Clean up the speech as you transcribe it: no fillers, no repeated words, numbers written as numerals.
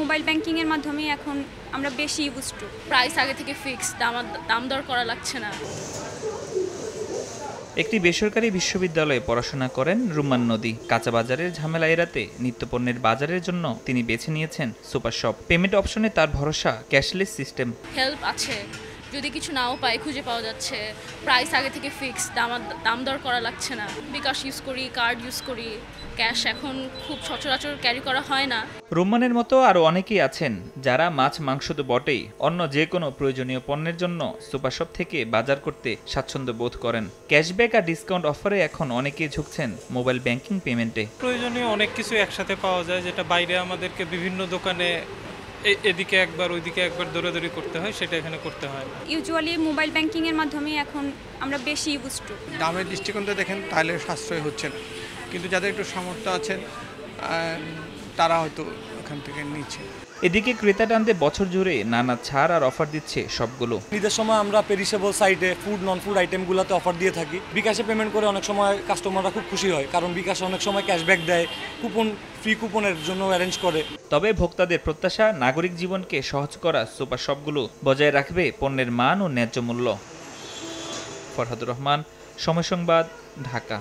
Mobile banking এর মাধ্যমে এখন আমরা বেশি ইউজ টু। প্রাইস আগে থেকে ফিক্স, দাম দর করা লাগছে না। একটি বেসরকারি বিশ্ববিদ্যালয়ে পড়াশোনা করেন রুম্মান নদী। কাঁচা বাজারের ঝামেলা এড়াতে নিত্যপণ্যের বাজারের জন্য তিনি বেছে নিয়েছেন সুপার শপ। পেমেন্ট অপশনে তার ভরসা ক্যাশলেস সিস্টেম। হেল্প আছে, যদি কিছু নাও পাই খুঁজে পাওয়া যাচ্ছে। প্রাইস আগে থেকে ফিক্স, দাম দর করা লাগছে না। বিকাশ ইউজ করি, কার্ড ইউজ করি, ক্যাশ এখন খুব সচরাচর ক্যারি করা হয় না। রুম্মানের মতো আরও অনেকেই আছেন যারা মাছ মাংস তো বটেই, অন্য যে কোনো প্রয়োজনীয় পণ্যের জন্য সুপার শপ থেকে বাজার করতে স্বাচ্ছন্দ্য বোধ করেন। ক্যাশব্যাক আর ডিসকাউন্ট অফারে এখন অনেকেই ঝুঁকছেন মোবাইল ব্যাংকিং পেমেন্টে। প্রয়োজনীয় অনেক কিছু একসাথে পাওয়া যায়, যেটা বাইরে আমাদেরকে বিভিন্ন দোকানে এদিকে একবার ওইদিকে একবার দৌড়াদৌড়ি করতে হয়, সেটা এখানে করতে হয় না। ইউজুয়ালি মোবাইল ব্যাংকিং এর মাধ্যমে এখন আমরা বেশি ইউজ টু। দামের দৃষ্টিকোণ থেকে দেখেন তাহলে সাশ্রয় হচ্ছে না, কিন্তু যাদের একটু সামর্থ্য আছেন তারা হয়তো এখান থেকে নিচ্ছে। এদিকে ক্রেতা টানতে বছর জুড়ে নানা ছাড় আর অফার দিচ্ছে সবগুলো। ঈদের সময় আমরা পেরিশেবল সাইটে ফুড নন ফুড আইটেমগুলোতে অফার দিয়ে থাকি। বিকাশে পেমেন্ট করে অনেক সময় কাস্টমাররা খুব খুশি হয়, কারণ বিকাশে অনেক সময় ক্যাশব্যাক দেয়, কুপন ফ্রি কুপনের জন্য অ্যারেঞ্জ করে। তবে ভোক্তাদের প্রত্যাশা নাগরিক জীবনকে সহজ করা সুপার শপগুলো বজায় রাখবে পণ্যের মান ও ন্যায্য মূল্য। ফরহাদুর রহমান, সময় সংবাদ, ঢাকা।